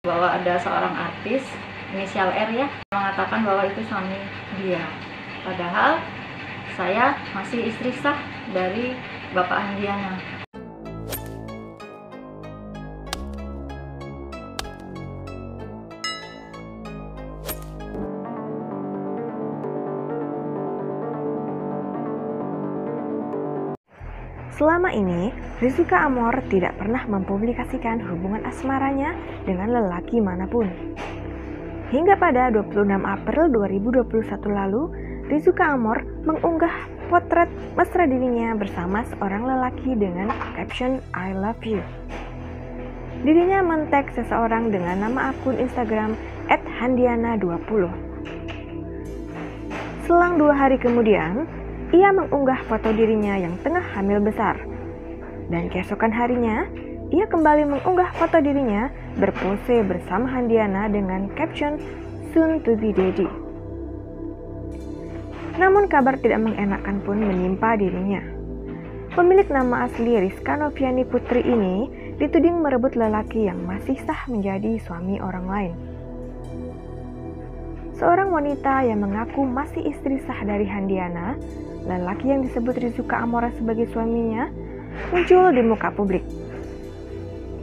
bahwa ada seorang artis inisial R ya mengatakan bahwa itu suami dia, padahal saya masih istri sah dari Bapak Handiana. Selama ini, Rizika Amor tidak pernah mempublikasikan hubungan asmaranya dengan lelaki manapun. Hingga pada 26 April 2021 lalu, Rizika Amor mengunggah potret mesra dirinya bersama seorang lelaki dengan caption I love you. Dirinya men-tag seseorang dengan nama akun Instagram @handiana20. Selang 2 hari kemudian, ia mengunggah foto dirinya yang tengah hamil besar. Dan keesokan harinya, ia kembali mengunggah foto dirinya berpose bersama Handiana dengan caption soon to be daddy. Namun kabar tidak mengenakan pun menimpa dirinya. Pemilik nama asli Rizka Noviani Putri ini dituding merebut lelaki yang masih sah menjadi suami orang lain. Seorang wanita yang mengaku masih istri sah dari Handiana, lelaki yang disebut Rizika Amor sebagai suaminya, muncul di muka publik.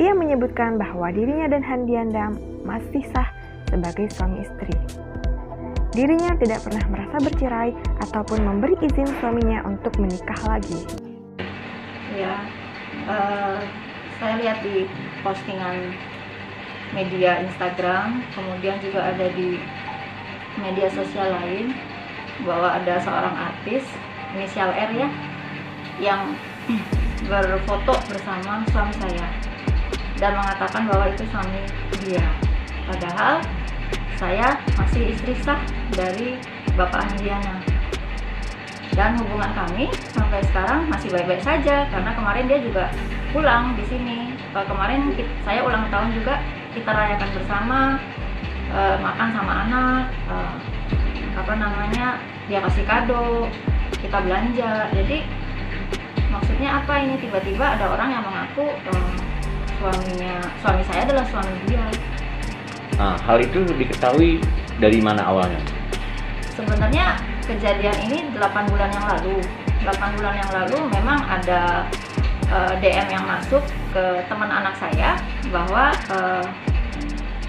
Ia menyebutkan bahwa dirinya dan Handiana masih sah sebagai suami istri. Dirinya tidak pernah merasa bercerai ataupun memberi izin suaminya untuk menikah lagi. Ya, saya lihat di postingan media Instagram, kemudian juga ada di media sosial lain bahwa ada seorang artis inisial R ya yang berfoto bersama suami saya dan mengatakan bahwa itu suami dia, padahal saya masih istri sah dari Bapak Handiana dan hubungan kami sampai sekarang masih baik-baik saja karena kemarin dia juga pulang di sini. Kemarin saya ulang tahun juga kita rayakan bersama, makan sama anak, dia kasih kado, kita belanja. Jadi maksudnya apa ini, tiba-tiba ada orang yang mengaku suami saya adalah suami dia. Nah, hal itu diketahui dari mana awalnya? Sebenarnya kejadian ini 8 bulan yang lalu. 8 bulan yang lalu memang ada DM yang masuk ke teman anak saya bahwa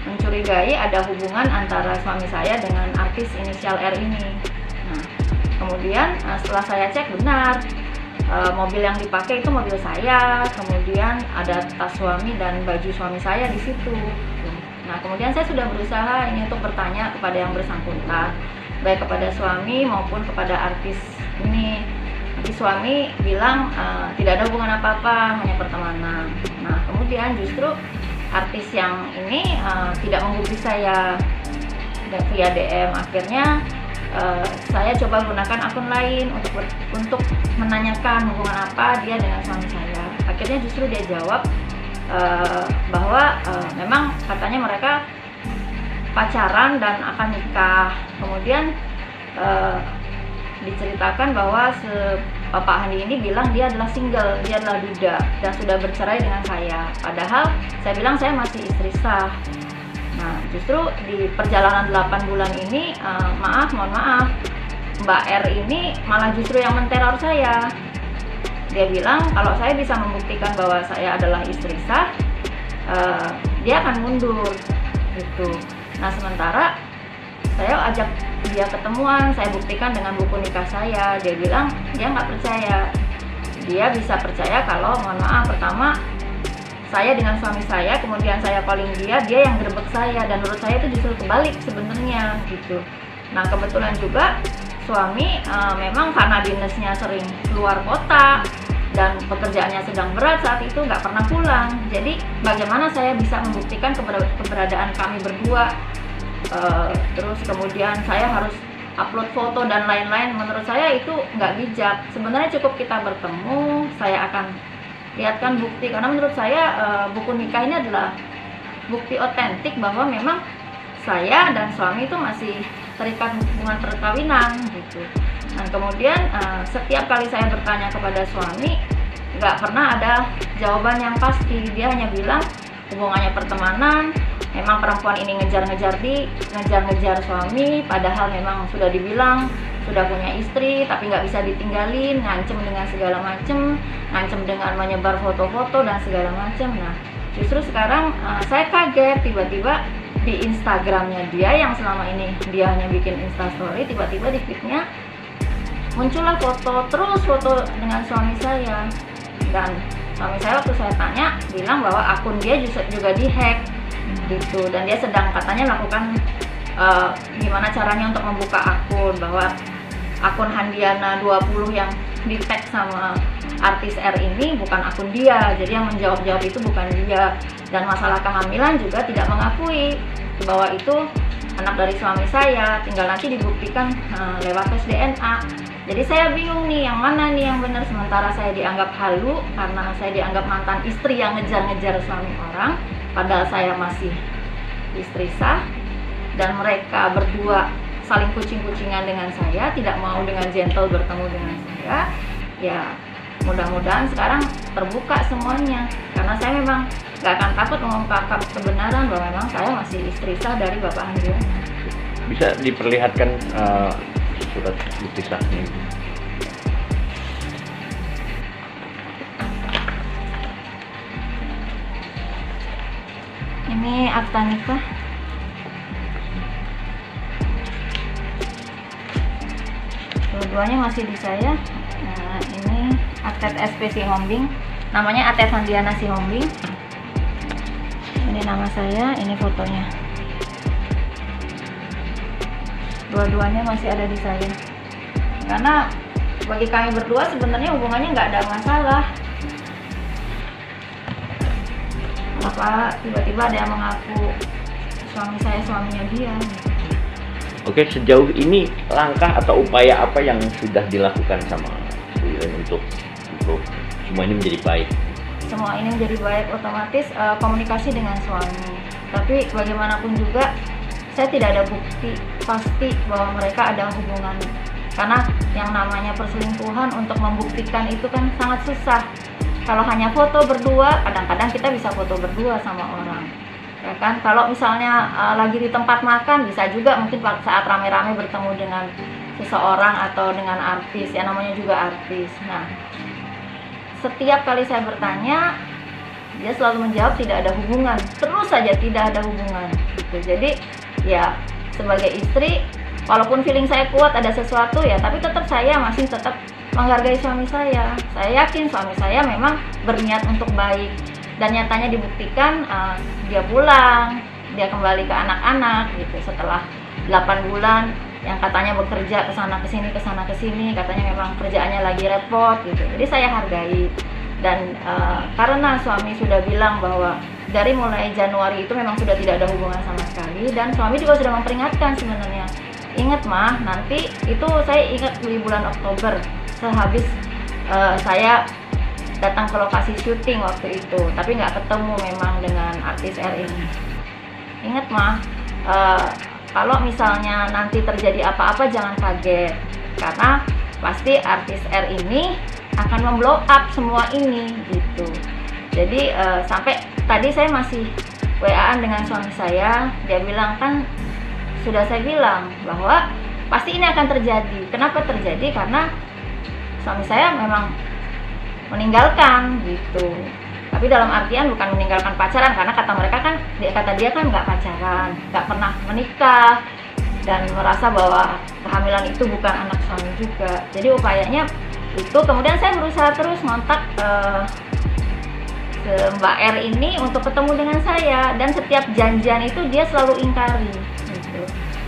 mencurigai ada hubungan antara suami saya dengan artis inisial R ini. Nah, kemudian setelah saya cek benar, mobil yang dipakai itu mobil saya, kemudian ada tas suami dan baju suami saya di situ. Nah, kemudian saya sudah berusaha ini untuk bertanya kepada yang bersangkutan, baik kepada suami maupun kepada artis ini. Tapi suami bilang tidak ada hubungan apa-apa, hanya pertemanan. Nah, kemudian justru artis yang ini tidak menggubris saya via DM. Akhirnya saya coba gunakan akun lain untuk menanyakan hubungan apa dia dengan suami saya. Akhirnya justru dia jawab bahwa memang katanya mereka pacaran dan akan nikah. Kemudian diceritakan bahwa Bapak Handi ini bilang dia adalah single, dia adalah duda dan sudah bercerai dengan saya. Padahal saya bilang saya masih istri sah. Nah, justru di perjalanan 8 bulan ini, mohon maaf, Mbak R ini malah justru yang menteror saya. Dia bilang kalau saya bisa membuktikan bahwa saya adalah istri sah, dia akan mundur gitu. Nah, sementara saya ajak dia ketemuan, saya buktikan dengan buku nikah saya. Dia bilang dia nggak percaya. Dia bisa percaya kalau, mohon maaf, pertama saya dengan suami saya, kemudian saya calling dia yang gerebek saya, dan menurut saya itu justru kebalik sebenarnya gitu. Nah, kebetulan juga suami memang karena dinasnya sering keluar kota dan pekerjaannya sedang berat saat itu, nggak pernah pulang. Jadi bagaimana saya bisa membuktikan keberadaan kami berdua? Terus kemudian saya harus upload foto dan lain-lain. Menurut saya itu nggak bijak. Sebenarnya cukup kita bertemu, saya akan lihatkan bukti, karena menurut saya buku nikah ini adalah bukti otentik bahwa memang saya dan suami itu masih terikat hubungan perkawinan gitu. Dan kemudian setiap kali saya bertanya kepada suami, nggak pernah ada jawaban yang pasti. Dia hanya bilang hubungannya pertemanan, memang perempuan ini ngejar-ngejar suami, padahal memang sudah dibilang sudah punya istri tapi nggak bisa ditinggalin, ngancem dengan segala macem, ngancem dengan menyebar foto-foto dan segala macem. Nah, justru sekarang saya kaget tiba-tiba di Instagramnya dia yang selama ini dia hanya bikin Instastory, tiba-tiba di feednya muncullah foto dengan suami saya. Dan suami saya waktu saya tanya bilang bahwa akun dia juga dihack gitu, dan dia sedang katanya melakukan gimana caranya untuk membuka akun, bahwa akun Handiana 20 yang di tag sama artis R ini bukan akun dia, jadi yang menjawab itu bukan dia. Dan masalah kehamilan juga tidak mengakui bahwa itu anak dari suami saya, tinggal nanti dibuktikan lewat tes DNA. Jadi saya bingung nih, yang mana nih yang benar. Sementara saya dianggap halu karena saya dianggap mantan istri yang ngejar-ngejar suami orang, padahal saya masih istri sah, dan mereka berdua saling kucing-kucingan dengan saya, tidak mau dengan gentle bertemu dengan saya. Ya mudah-mudahan sekarang terbuka semuanya, karena saya memang gak akan takut mengungkapkan kebenaran bahwa memang saya masih istri sah dari Bapak Handiana. Bisa diperlihatkan surat bukti sahnya itu? Ini akta nikah. Dua-duanya masih di saya. Nah, ini Atlet SP Sihombing, namanya Atlet Handiana Sihombing. Ini nama saya, ini fotonya. Dua-duanya masih ada di saya. Karena bagi kami berdua sebenarnya hubungannya nggak ada masalah. Kenapa tiba-tiba ada yang mengaku suami saya suaminya dia? Oke, sejauh ini langkah atau upaya apa yang sudah dilakukan sama Bu Iren untuk semua ini menjadi baik? Semua ini menjadi baik, otomatis komunikasi dengan suami. Tapi bagaimanapun juga saya tidak ada bukti pasti bahwa mereka ada hubungan. Karena yang namanya perselingkuhan untuk membuktikan itu kan sangat susah. Kalau hanya foto berdua, kadang-kadang kita bisa foto berdua sama orang, ya kan? Kalau misalnya lagi di tempat makan, bisa juga mungkin saat rame-rame bertemu dengan seseorang atau dengan artis, ya namanya juga artis. Nah, setiap kali saya bertanya, dia selalu menjawab tidak ada hubungan, terus saja tidak ada hubungan gitu. Jadi ya sebagai istri, walaupun feeling saya kuat ada sesuatu ya, tapi saya masih tetap menghargai suami saya. Saya yakin suami saya memang berniat untuk baik, dan nyatanya dibuktikan dia pulang, dia kembali ke anak-anak gitu setelah 8 bulan yang katanya bekerja kesana kesini, katanya memang kerjaannya lagi repot gitu. Jadi saya hargai, dan karena suami sudah bilang bahwa dari mulai Januari itu memang sudah tidak ada hubungan sama sekali, dan suami juga sudah memperingatkan sebenarnya, ingat mah, nanti itu saya ingat di bulan Oktober sehabis saya datang ke lokasi syuting waktu itu, tapi nggak ketemu memang dengan artis R ini. Ingat mah, kalau misalnya nanti terjadi apa-apa jangan kaget, karena pasti artis R ini akan memblow up semua ini gitu. Jadi sampai tadi saya masih WA-an dengan suami saya, dia bilang kan sudah saya bilang bahwa pasti ini akan terjadi. Kenapa terjadi? Karena suami saya memang meninggalkan gitu. Tapi dalam artian bukan meninggalkan pacaran, karena kata dia kan nggak pacaran, nggak pernah menikah, dan merasa bahwa kehamilan itu bukan anak suami juga. Jadi upayanya itu, kemudian saya berusaha terus ngontak Mbak R ini untuk ketemu dengan saya, dan setiap janjian itu dia selalu ingkari gitu.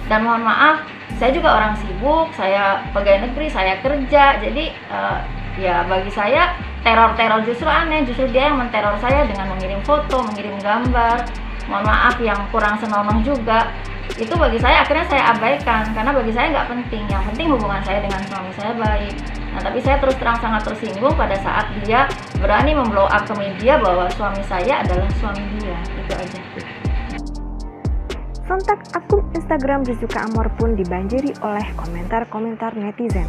Dan mohon maaf, saya juga orang sibuk, saya pegawai negeri, saya kerja, jadi ya bagi saya teror justru aneh, justru dia yang menteror saya dengan mengirim foto, mengirim gambar, mohon maaf yang kurang senonoh juga. Itu bagi saya akhirnya saya abaikan, karena bagi saya nggak penting, yang penting hubungan saya dengan suami saya baik. Nah, tapi saya terus terang sangat tersinggung pada saat dia berani memblow up ke media bahwa suami saya adalah suami dia. Itu aja. Sontak akun Instagram Rizuka Amor pun dibanjiri oleh komentar-komentar netizen.